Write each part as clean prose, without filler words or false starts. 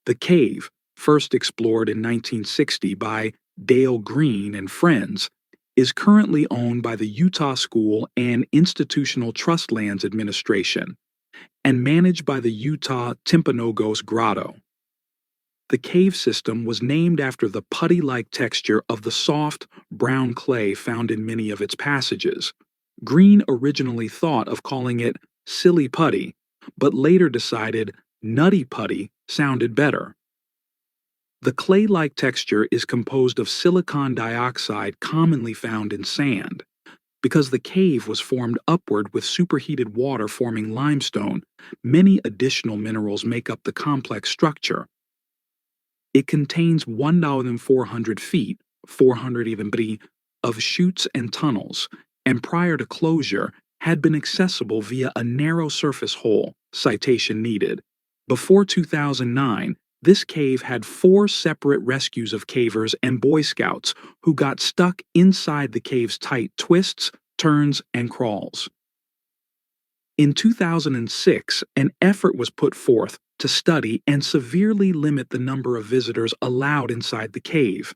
The cave, first explored in 1960 by Dale Green and friends, is currently owned by the Utah School and Institutional Trust Lands Administration and managed by the Utah Timpanogos Grotto. The cave system was named after the putty-like texture of the soft, brown clay found in many of its passages. Green originally thought of calling it Silly Putty, but later decided Nutty Putty sounded better. The clay-like texture is composed of silicon dioxide commonly found in sand. Because the cave was formed upward with superheated water forming limestone, many additional minerals make up the complex structure. It contains 1,400 feet, 400 even of chutes and tunnels, and prior to closure had been accessible via a narrow surface hole, citation needed. Before 2009, this cave had 4 separate rescues of cavers and Boy Scouts who got stuck inside the cave's tight twists, turns, and crawls. In 2006, an effort was put forth to study and severely limit the number of visitors allowed inside the cave.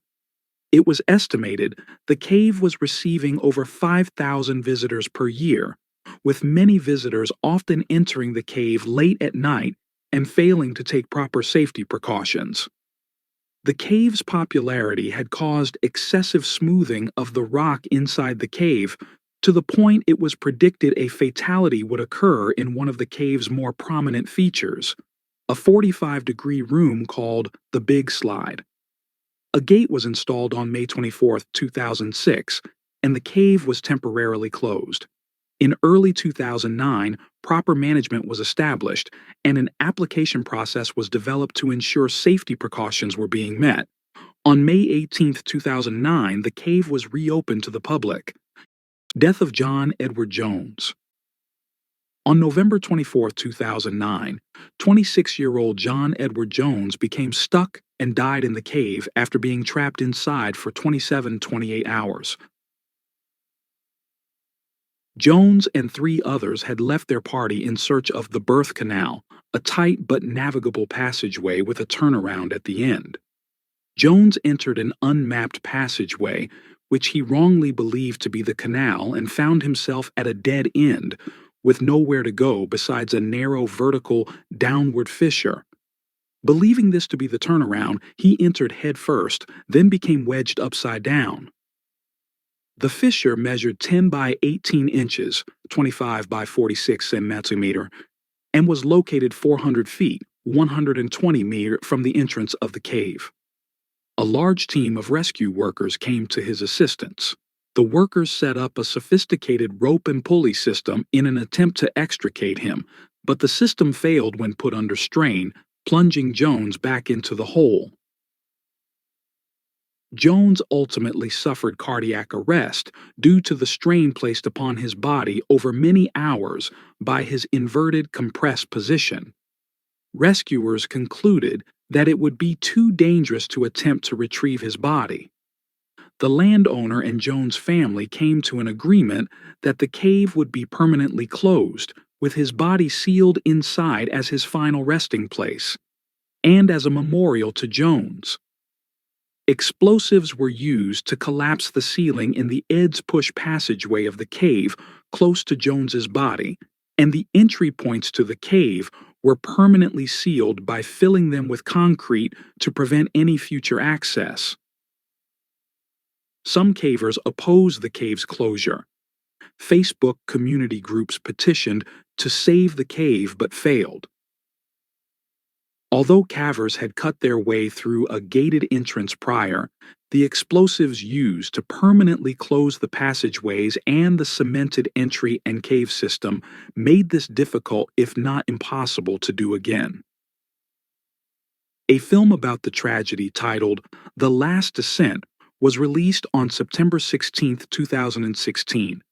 It was estimated the cave was receiving over 5,000 visitors per year, with many visitors often entering the cave late at night and failing to take proper safety precautions. The cave's popularity had caused excessive smoothing of the rock inside the cave to the point it was predicted a fatality would occur in one of the cave's more prominent features, a 45-degree room called the Big Slide. A gate was installed on May 24, 2006, and the cave was temporarily closed. In early 2009, proper management was established, and an application process was developed to ensure safety precautions were being met. On May 18, 2009, the cave was reopened to the public. Death of John Edward Jones. On November 24, 2009, 26-year-old John Edward Jones became stuck and died in the cave after being trapped inside for 28 hours. Jones and 3 others had left their party in search of the Birth Canal, a tight but navigable passageway with a turnaround at the end. Jones entered an unmapped passageway, which he wrongly believed to be the canal, and found himself at a dead end, with nowhere to go besides a narrow vertical downward fissure. Believing this to be the turnaround, he entered head first, then became wedged upside down. The fissure measured 10 by 18 inches, 25 by 46 centimeters, and was located 400 feet, 120 meters from the entrance of the cave. A large team of rescue workers came to his assistance. The workers set up a sophisticated rope and pulley system in an attempt to extricate him, but the system failed when put under strain, plunging Jones back into the hole. Jones ultimately suffered cardiac arrest due to the strain placed upon his body over many hours by his inverted, compressed position. Rescuers concluded that it would be too dangerous to attempt to retrieve his body. The landowner and Jones' family came to an agreement that the cave would be permanently closed, with his body sealed inside as his final resting place, and as a memorial to Jones. Explosives were used to collapse the ceiling in the Ed's Push passageway of the cave close to Jones's body, and the entry points to the cave were permanently sealed by filling them with concrete to prevent any future access. Some cavers opposed the cave's closure. Facebook community groups petitioned to save the cave but failed. Although cavers had cut their way through a gated entrance prior, the explosives used to permanently close the passageways and the cemented entry and cave system made this difficult, if not impossible, to do again. A film about the tragedy titled The Last Descent was released on September 16, 2016.